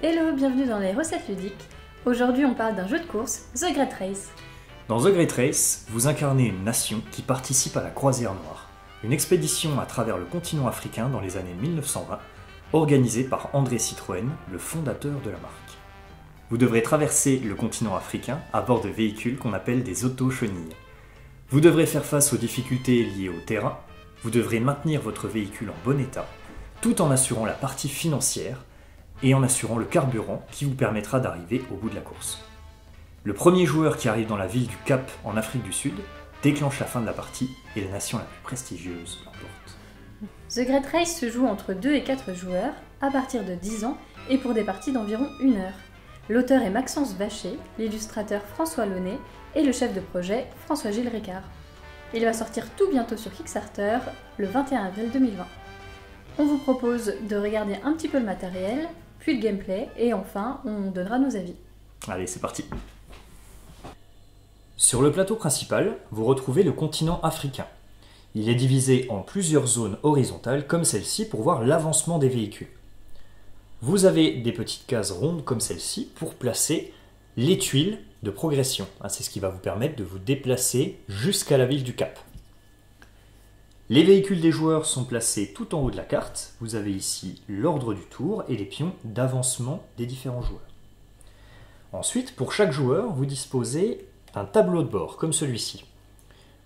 Hello, bienvenue dans les recettes ludiques. Aujourd'hui on parle d'un jeu de course, The Great Race. Dans The Great Race, vous incarnez une nation qui participe à la Croisière Noire, une expédition à travers le continent africain dans les années 1920, organisée par André Citroën, le fondateur de la marque. Vous devrez traverser le continent africain à bord de véhicules qu'on appelle des auto-chenilles. Vous devrez faire face aux difficultés liées au terrain, vous devrez maintenir votre véhicule en bon état, tout en assurant la partie financière et en assurant le carburant qui vous permettra d'arriver au bout de la course. Le premier joueur qui arrive dans la ville du Cap en Afrique du Sud déclenche la fin de la partie et la nation la plus prestigieuse l'emporte. The Great Race se joue entre 2 et 4 joueurs à partir de 10 ans et pour des parties d'environ 1 heure. L'auteur est Maxence Vacher, l'illustrateur François Launay et le chef de projet François-Gilles Ricard. Il va sortir tout bientôt sur Kickstarter le 21 avril 2020. On vous propose de regarder un petit peu le matériel, puis le gameplay, et enfin, on donnera nos avis. Allez, c'est parti. Sur le plateau principal, vous retrouvez le continent africain. Il est divisé en plusieurs zones horizontales comme celle-ci pour voir l'avancement des véhicules. Vous avez des petites cases rondes comme celle-ci pour placer les tuiles de progression. C'est ce qui va vous permettre de vous déplacer jusqu'à la ville du Cap. Les véhicules des joueurs sont placés tout en haut de la carte. Vous avez ici l'ordre du tour et les pions d'avancement des différents joueurs. Ensuite, pour chaque joueur, vous disposez d'un tableau de bord comme celui-ci.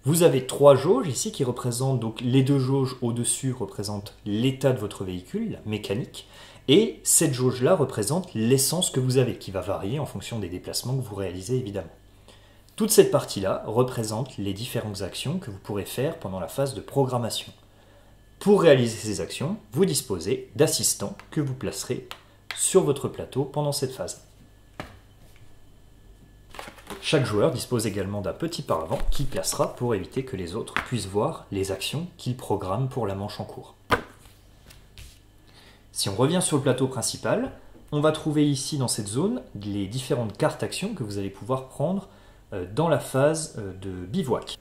Vous avez 3 jauges ici qui représentent, donc les 2 jauges au-dessus représentent l'état de votre véhicule, la mécanique, et cette jauge-là représente l'essence que vous avez, qui va varier en fonction des déplacements que vous réalisez évidemment. Toute cette partie-là représente les différentes actions que vous pourrez faire pendant la phase de programmation. Pour réaliser ces actions, vous disposez d'assistants que vous placerez sur votre plateau pendant cette phase. Chaque joueur dispose également d'un petit paravent qu'il placera pour éviter que les autres puissent voir les actions qu'il programme pour la manche en cours. Si on revient sur le plateau principal, on va trouver ici dans cette zone les différentes cartes actions que vous allez pouvoir prendre dans la phase de bivouac.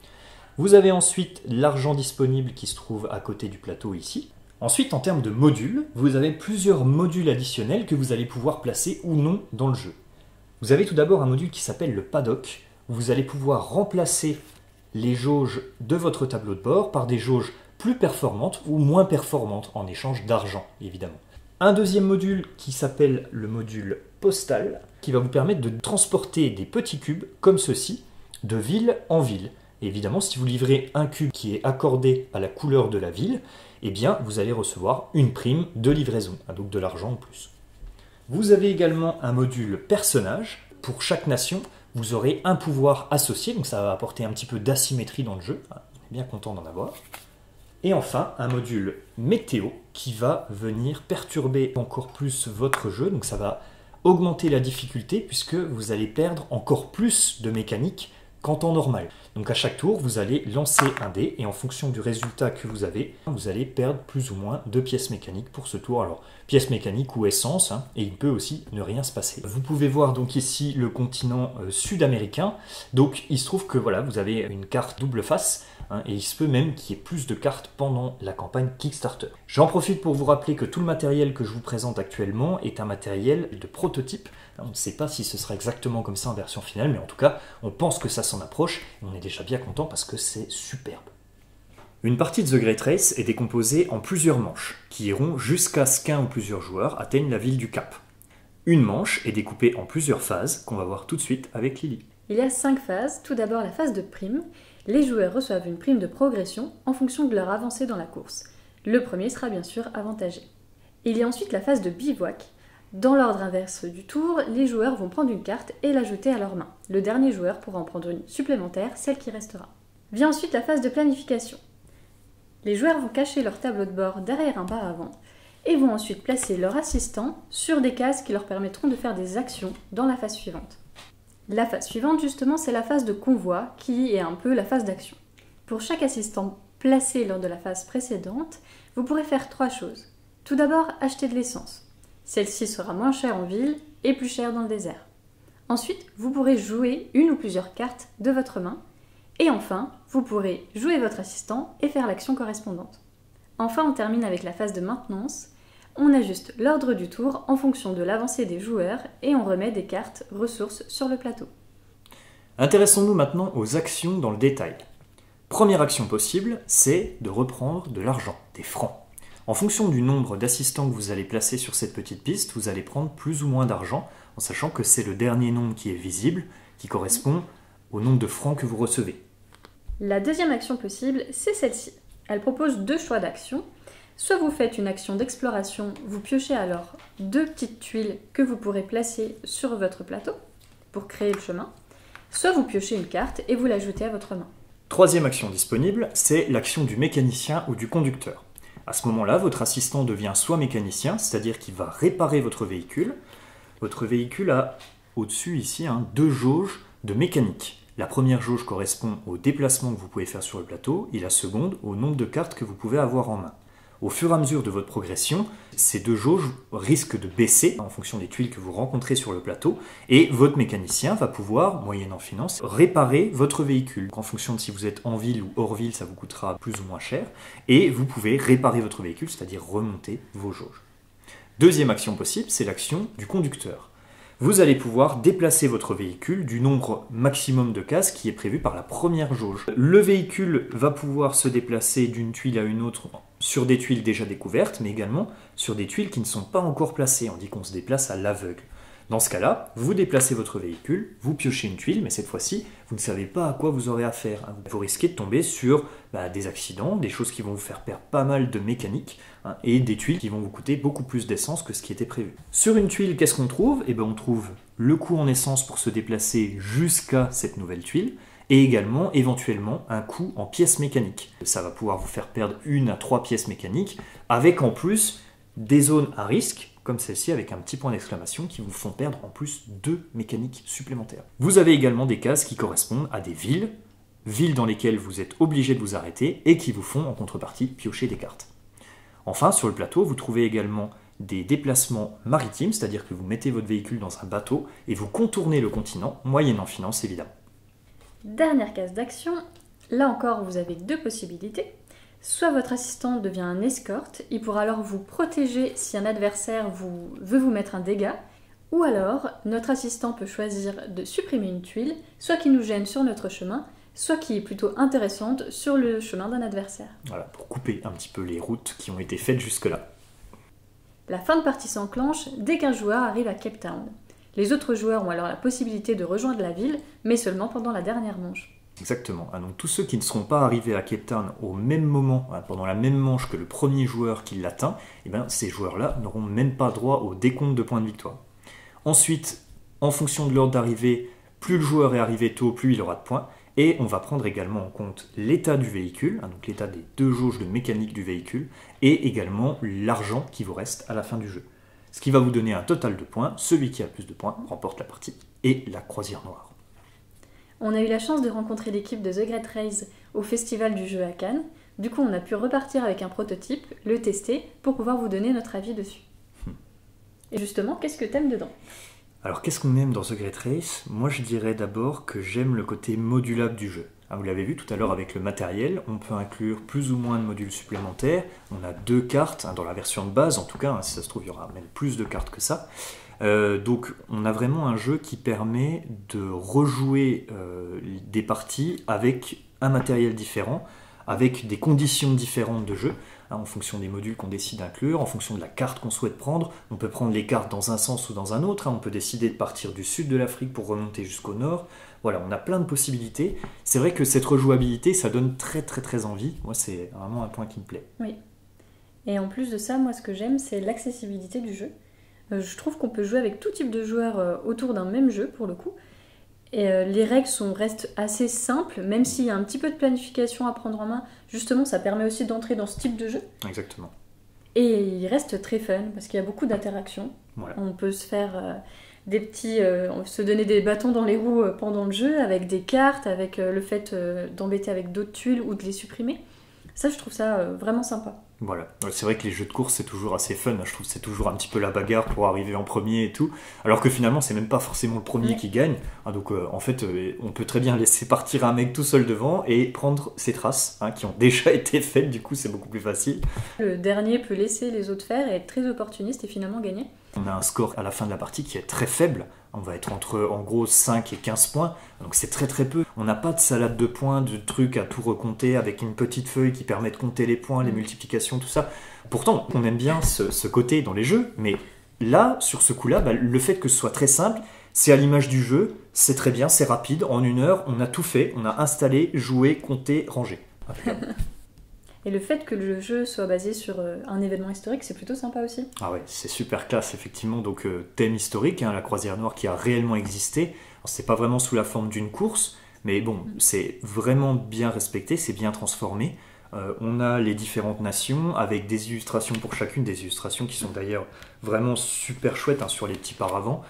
Vous avez ensuite l'argent disponible qui se trouve à côté du plateau ici. Ensuite, en termes de modules, vous avez plusieurs modules additionnels que vous allez pouvoir placer ou non dans le jeu. Vous avez tout d'abord un module qui s'appelle le paddock, où vous allez pouvoir remplacer les jauges de votre tableau de bord par des jauges plus performantes ou moins performantes en échange d'argent, évidemment. Un deuxième module qui s'appelle le module postal, qui va vous permettre de transporter des petits cubes comme ceci, de ville en ville. Et évidemment, si vous livrez un cube qui est accordé à la couleur de la ville, eh bien, vous allez recevoir une prime de livraison, donc de l'argent en plus. Vous avez également un module personnage. Pour chaque nation, vous aurez un pouvoir associé, donc ça va apporter un petit peu d'asymétrie dans le jeu. On est bien content d'en avoir. Et enfin, un module météo qui va venir perturber encore plus votre jeu. Donc ça va augmenter la difficulté puisque vous allez perdre encore plus de mécanique qu'en temps normal. Donc à chaque tour, vous allez lancer un dé et en fonction du résultat que vous avez, vous allez perdre plus ou moins de pièces mécaniques pour ce tour. Alors, pièces mécaniques ou essence, et il peut aussi ne rien se passer. Vous pouvez voir donc ici le continent sud-américain. Donc il se trouve que voilà, vous avez une carte double face, et il se peut même qu'il y ait plus de cartes pendant la campagne Kickstarter. J'en profite pour vous rappeler que tout le matériel que je vous présente actuellement est un matériel de prototype. On ne sait pas si ce sera exactement comme ça en version finale, mais en tout cas, on pense que ça s'en approche, et on est déjà bien content parce que c'est superbe. Une partie de The Great Race est décomposée en plusieurs manches, qui iront jusqu'à ce qu'un ou plusieurs joueurs atteignent la ville du Cap. Une manche est découpée en plusieurs phases, qu'on va voir tout de suite avec Lily. Il y a 5 phases. Tout d'abord la phase de prime. Les joueurs reçoivent une prime de progression en fonction de leur avancée dans la course. Le premier sera bien sûr avantagé. Il y a ensuite la phase de bivouac. Dans l'ordre inverse du tour, les joueurs vont prendre une carte et la jeter à leur main. Le dernier joueur pourra en prendre une supplémentaire, celle qui restera. Vient ensuite la phase de planification. Les joueurs vont cacher leur tableau de bord derrière un paravent et vont ensuite placer leur assistant sur des cases qui leur permettront de faire des actions dans la phase suivante. La phase suivante, justement, c'est la phase de convoi, qui est un peu la phase d'action. Pour chaque assistant placé lors de la phase précédente, vous pourrez faire 3 choses. Tout d'abord, acheter de l'essence. Celle-ci sera moins chère en ville et plus chère dans le désert. Ensuite, vous pourrez jouer une ou plusieurs cartes de votre main. Et enfin, vous pourrez jouer votre assistant et faire l'action correspondante. Enfin, on termine avec la phase de maintenance. on ajuste l'ordre du tour en fonction de l'avancée des joueurs et on remet des cartes ressources sur le plateau. Intéressons-nous maintenant aux actions dans le détail. Première action possible, c'est de reprendre de l'argent, des francs. En fonction du nombre d'assistants que vous allez placer sur cette petite piste, vous allez prendre plus ou moins d'argent, en sachant que c'est le dernier nombre qui est visible, qui correspond au nombre de francs que vous recevez. La deuxième action possible, c'est celle-ci. Elle propose deux choix d'actions. Soit vous faites une action d'exploration, vous piochez alors deux petites tuiles que vous pourrez placer sur votre plateau pour créer le chemin, soit vous piochez une carte et vous l'ajoutez à votre main. Troisième action disponible, c'est l'action du mécanicien ou du conducteur. À ce moment-là, votre assistant devient soit mécanicien, c'est-à-dire qu'il va réparer votre véhicule. Votre véhicule a au-dessus ici deux jauges de mécanique. La première jauge correspond au déplacement que vous pouvez faire sur le plateau et la seconde au nombre de cartes que vous pouvez avoir en main. Au fur et à mesure de votre progression, ces deux jauges risquent de baisser en fonction des tuiles que vous rencontrez sur le plateau et votre mécanicien va pouvoir, moyennant finance, réparer votre véhicule. En fonction de si vous êtes en ville ou hors ville, ça vous coûtera plus ou moins cher et vous pouvez réparer votre véhicule, c'est-à-dire remonter vos jauges. Deuxième action possible, c'est l'action du conducteur. Vous allez pouvoir déplacer votre véhicule du nombre maximum de cases qui est prévu par la première jauge. Le véhicule va pouvoir se déplacer d'une tuile à une autre sur des tuiles déjà découvertes, mais également sur des tuiles qui ne sont pas encore placées. On dit qu'on se déplace à l'aveugle. Dans ce cas-là, vous déplacez votre véhicule, vous piochez une tuile, mais cette fois-ci, vous ne savez pas à quoi vous aurez affaire. Vous risquez de tomber sur des accidents, des choses qui vont vous faire perdre pas mal de mécanique, et des tuiles qui vont vous coûter beaucoup plus d'essence que ce qui était prévu. Sur une tuile, qu'est-ce qu'on trouve ? On trouve le coût en essence pour se déplacer jusqu'à cette nouvelle tuile, et également, éventuellement, un coût en pièces mécaniques. Ça va pouvoir vous faire perdre 1 à 3 pièces mécaniques, avec en plus des zones à risque, comme celle-ci avec un petit point d'exclamation qui vous font perdre en plus 2 mécaniques supplémentaires. Vous avez également des cases qui correspondent à des villes dans lesquelles vous êtes obligé de vous arrêter et qui vous font en contrepartie piocher des cartes. Enfin, sur le plateau, vous trouvez également des déplacements maritimes, c'est-à-dire que vous mettez votre véhicule dans un bateau et vous contournez le continent, moyennant finance évidemment. Dernière case d'action, là encore vous avez deux possibilités. Soit votre assistant devient un escorte, il pourra alors vous protéger si un adversaire veut vous mettre un dégât, ou alors notre assistant peut choisir de supprimer une tuile, soit qui nous gêne sur notre chemin, soit qui est plutôt intéressante sur le chemin d'un adversaire. Voilà, pour couper un petit peu les routes qui ont été faites jusque-là. La fin de partie s'enclenche dès qu'un joueur arrive à Cape Town. Les autres joueurs ont alors la possibilité de rejoindre la ville, mais seulement pendant la dernière manche. Exactement. Donc tous ceux qui ne seront pas arrivés à Cape Town au même moment, pendant la même manche que le premier joueur qui l'atteint, ces joueurs-là n'auront même pas droit au décompte de points de victoire. Ensuite, en fonction de l'ordre d'arrivée, plus le joueur est arrivé tôt, plus il aura de points. Et on va prendre également en compte l'état du véhicule, donc l'état des deux jauges de mécanique du véhicule, et également l'argent qui vous reste à la fin du jeu. Ce qui va vous donner un total de points. Celui qui a le plus de points remporte la partie et la croisière noire. On a eu la chance de rencontrer l'équipe de The Great Race au festival du jeu à Cannes. Du coup, on a pu repartir avec un prototype, le tester, pour pouvoir vous donner notre avis dessus. Et justement, qu'est-ce que t'aimes dedans ? Alors, qu'est-ce qu'on aime dans The Great Race ? Moi, je dirais d'abord que j'aime le côté modulable du jeu. Vous l'avez vu tout à l'heure avec le matériel, on peut inclure plus ou moins de modules supplémentaires. On a 2 cartes, dans la version de base en tout cas, si ça se trouve il y aura même plus de cartes que ça. Donc on a vraiment un jeu qui permet de rejouer des parties avec un matériel différent, avec des conditions différentes de jeu, en fonction des modules qu'on décide d'inclure, en fonction de la carte qu'on souhaite prendre. On peut prendre les cartes dans un sens ou dans un autre, on peut décider de partir du sud de l'Afrique pour remonter jusqu'au nord. Voilà, on a plein de possibilités. C'est vrai que cette rejouabilité, ça donne très très très envie. Moi, c'est vraiment un point qui me plaît. Oui. Et en plus de ça, moi ce que j'aime, c'est l'accessibilité du jeu. Je trouve qu'on peut jouer avec tout type de joueurs autour d'un même jeu, pour le coup. Et les règles restent assez simples, même s'il y a un petit peu de planification à prendre en main. Justement, ça permet aussi d'entrer dans ce type de jeu. Exactement. Et il reste très fun, parce qu'il y a beaucoup d'interactions. Voilà. On peut se faire se donner des bâtons dans les roues pendant le jeu, avec des cartes, avec le fait d'embêter avec d'autres tuiles ou de les supprimer. Ça, je trouve ça vraiment sympa. Voilà, ouais, c'est vrai que les jeux de course c'est toujours assez fun, je trouve que c'est toujours un petit peu la bagarre pour arriver en premier et tout, alors que finalement c'est même pas forcément le premier qui gagne, donc en fait on peut très bien laisser partir un mec tout seul devant et prendre ses traces qui ont déjà été faites, du coup c'est beaucoup plus facile. Le dernier peut laisser les autres faire et être très opportuniste et finalement gagner. On a un score à la fin de la partie qui est très faible, on va être entre en gros 5 et 15 points, donc c'est très très peu. On n'a pas de salade de points, de trucs à tout recompter avec une petite feuille qui permet de compter les points, les multiplications, tout ça. Pourtant, on aime bien ce côté dans les jeux, mais là, sur ce coup-là, le fait que ce soit très simple, c'est à l'image du jeu, c'est très bien, c'est rapide, en 1 heure, on a tout fait, on a installé, joué, compté, rangé. Et le fait que le jeu soit basé sur un événement historique, c'est plutôt sympa aussi. Ah ouais, c'est super classe, effectivement. Donc, thème historique, la croisière noire qui a réellement existé. Alors, c'est pas vraiment sous la forme d'une course, mais bon, c'est vraiment bien respecté, c'est bien transformé. On a les différentes nations avec des illustrations pour chacune, des illustrations qui sont d'ailleurs vraiment super chouettes sur les petits paravents.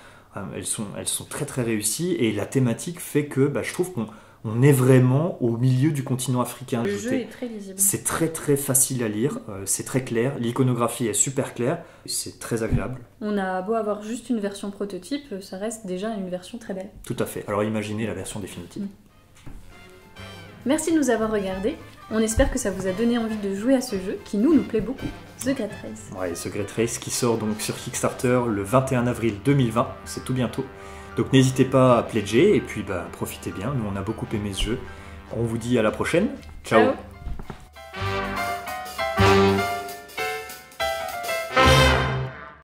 Elles sont très très réussies et la thématique fait que je trouve qu'on est vraiment au milieu du continent africain. Le jeu est très lisible. C'est très très facile à lire, c'est très clair, l'iconographie est super claire, c'est très agréable. On a beau avoir juste une version prototype, ça reste déjà une version très belle. Tout à fait, alors imaginez la version définitive. Merci de nous avoir regardés, on espère que ça vous a donné envie de jouer à ce jeu qui nous plaît beaucoup, The Great Race. Ouais, The Great Race qui sort donc sur Kickstarter le 21 avril 2020, c'est tout bientôt. Donc n'hésitez pas à pledger et puis profitez bien, nous on a beaucoup aimé ce jeu. On vous dit à la prochaine, ciao.